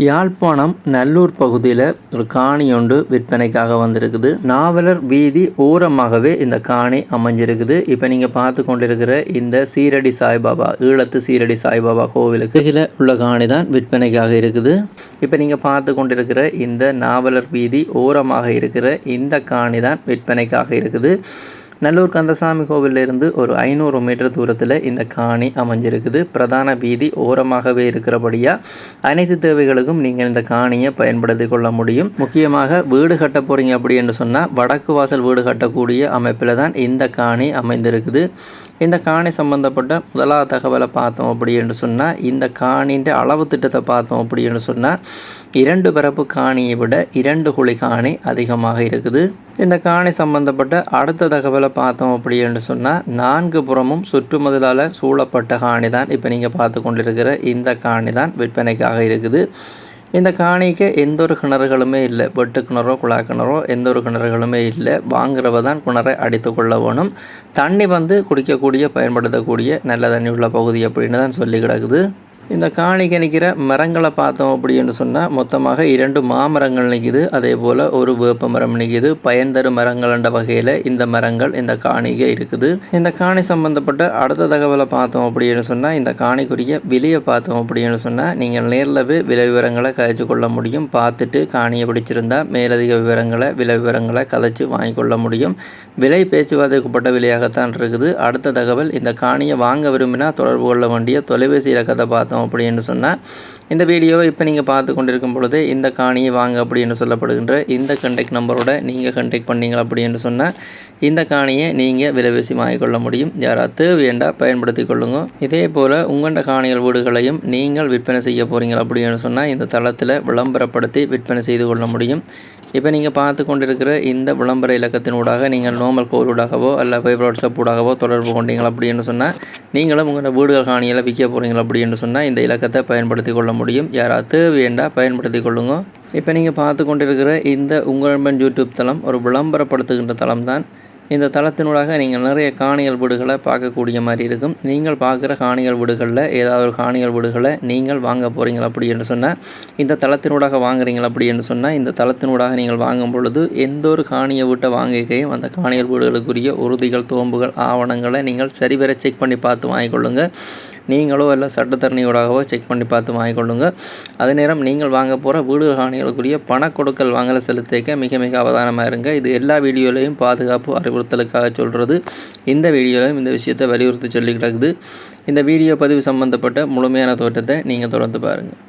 யாழ்ப்பாணம் நல்லூர் பகுதியில் ஒரு காணி ஒன்று விற்பனைக்காக வந்திருக்குது. நாவலர் வீதி ஓரமாகவே இந்த காணி அமைஞ்சிருக்குது. இப்போ நீங்கள் பார்த்து கொண்டிருக்கிற இந்த சீரடி சாய்பாபா, ஈழத்து சீரடி சாய்பாபா கோவிலுக்கு கீழே உள்ள காணி தான் விற்பனைக்காக இருக்குது. இப்போ நீங்கள் பார்த்து கொண்டிருக்கிற இந்த நாவலர் வீதி ஓரமாக இருக்கிற இந்த காணி தான் விற்பனைக்காக இருக்குது. நல்லூர் கந்தசாமி கோவிலிருந்து ஒரு 500 மீட்டர் தூரத்தில் இந்த காணி அமைஞ்சிருக்குது. பிரதான வீதி ஓரமாகவே இருக்கிறபடியாக அனைத்து தேவைகளுக்கும் நீங்கள் இந்த காணியை பயன்படுத்தி கொள்ள முடியும். முக்கியமாக வீடு கட்ட போகிறீங்க அப்படின்னு சொன்னால் வடக்கு வாசல் வீடு கட்டக்கூடிய அமைப்பில் தான் இந்த காணி அமைந்திருக்குது. இந்த காணி சம்பந்தப்பட்ட முதலாவது தகவலை பார்த்தோம் அப்படின்னு சொன்னால், இந்த காணின்ற அளவு திட்டத்தை பார்த்தோம் அப்படின்னு சொன்னால் 2 பரப்பு காணியை விட 2 குழி காணி அதிகமாக இருக்குது. இந்த காணி சம்பந்தப்பட்ட அடுத்த தகவலை பார்த்தோம் அப்படின்னு சொன்னால் 4 புறமும் சுற்றுமதிலால் சூழப்பட்ட காணி தான் இப்போ நீங்கள் பார்த்து கொண்டிருக்கிற இந்த காணி தான் விற்பனைக்காக இருக்குது. இந்த காணிக்கு எந்த ஒரு கிணறுகளுமே இல்லை. வெட்டு கிணறோ குழா கிணறோ எந்த ஒரு கிணறுகளுமே இல்லை. வாங்குறவ தான் கிணறை அடித்து கொள்ள வேணும். தண்ணி குடிக்கக்கூடிய பயன்படுத்தக்கூடிய நல்ல தண்ணி உள்ள பகுதி அப்படின்னு தான் சொல்லி கிடக்குது. இந்த காணிக்கு நிற்கிற மரங்களை பார்த்தோம் அப்படின்னு சொன்னால் மொத்தமாக 2 மாமரங்கள் நிற்கிது. அதே போல் ஒரு வேப்ப மரம் நிற்கிது. பயன்தரு மரங்கள் என்ற வகையில் இந்த மரங்கள் இந்த காணிக்கு இருக்குது. இந்த காணி சம்பந்தப்பட்ட அடுத்த தகவலை பார்த்தோம் அப்படின்னு சொன்னால், இந்த காணிக்குரிய விலையை பார்த்தோம் அப்படின்னு சொன்னால் நீங்கள் நேரில் போய் விலை விவரங்களை கதைச்சு கொள்ள முடியும். பார்த்துட்டு காணியை பிடிச்சிருந்தா மேலதிக விவரங்களை விலை விவரங்களை கதைச்சு வாங்கிக்கொள்ள முடியும். விலை பேச்சுவார்த்தைக்குப்பட்ட விலையாகத்தான் இருக்குது. அடுத்த தகவல், இந்த காணியை வாங்க விரும்பினா தொடர்பு கொள்ள வேண்டிய தொலைபேசி இலக்கத்தை பார்த்தோம் அப்படின்னு சொன்னால், இந்த வீடியோவை இப்போ நீங்கள் பார்த்து கொண்டிருக்கும் பொழுது இந்த காணியை வாங்க அப்படின்னு சொல்லப்படுகின்ற இந்த கண்டெக்ட் நம்பரோட நீங்கள் கண்டெக்ட் பண்ணீங்க அப்படின்னு சொன்னால் இந்த காணியை நீங்கள் விலைபேசி வாங்கிக்கொள்ள முடியும். யாராவது வேண்டாம் பயன்படுத்தி கொள்ளுங்க. இதே போல் உங்களோட காணிகள் வீடுகளையும் நீங்கள் விற்பனை செய்ய போகிறீங்க அப்படின்னு சொன்னால் இந்த தளத்தில் விளம்பரப்படுத்தி விற்பனை செய்து கொள்ள முடியும். இப்போ நீங்கள் பார்த்து கொண்டிருக்கிற இந்த விளம்பர இலக்கத்தினூடாக நீங்கள் நார்மல் கோலூடாகவோ அல்ல ஃபைபர் வாட்ஸ்அப் ஊடாகவோ தொடர்பு கொண்டீங்க அப்படின்னு சொன்னால் நீங்களும் உங்களோட வீடுகள் காணியில் விற்க போகிறீங்க அப்படின்னு சொன்னால் இந்த இலக்கத்தை பயன்படுத்தி கொள்ள முடியும். யாராவது வேண்டாம் பயன்படுத்தி கொள்ளுங்க. இப்போ நீங்கள் பார்த்து கொண்டிருக்கிற இந்த உங்கள் யூடியூப் தளம் ஒரு விளம்பரப்படுத்துகின்ற தளம் தான். இந்த தளத்தினூடாக நீங்கள் நிறைய காணிகள் வீடுகளை பார்க்கக்கூடிய மாதிரி இருக்கும். நீங்கள் பார்க்குற காணிகள் வீடுகளில் ஏதாவது ஒரு காணிகள் வீடுகளை நீங்கள் வாங்க போகிறீங்களா அப்படி என்று சொன்னால் இந்த தளத்தினூடாக வாங்குறீங்களா அப்படி என்று சொன்னால் இந்த தளத்தினூடாக நீங்கள் வாங்கும் பொழுது எந்த ஒரு காணியை வீட்டை வாங்கிக்கையும் அந்த காணிகள் வீடுகளுக்குரிய உறுதிகள் தோம்புகள் ஆவணங்களை நீங்கள் சரிவர செக் பண்ணி பார்த்து வாங்கிக்கொள்ளுங்கள். நீங்களோ இல்லை சட்டத்தரணியோடாகவோ செக் பண்ணி பார்த்து வாங்கிக்கொள்ளுங்க. அதே நேரம் நீங்கள் வாங்க போகிற வீடு காணிகளுக்குரிய பண கொடுக்கல் வாங்கலை செலுத்திக்க மிக மிக அவதானமாக இருங்க. இது எல்லா வீடியோலையும் பாதுகாப்பு அறிவுறுத்தலுக்காக சொல்கிறது. இந்த வீடியோலையும் இந்த விஷயத்தை வலியுறுத்தி சொல்லி கிடக்குது. இந்த வீடியோ பதிவு சம்பந்தப்பட்ட முழுமையான தோற்றத்தை நீங்கள் தொடர்ந்து பாருங்கள்.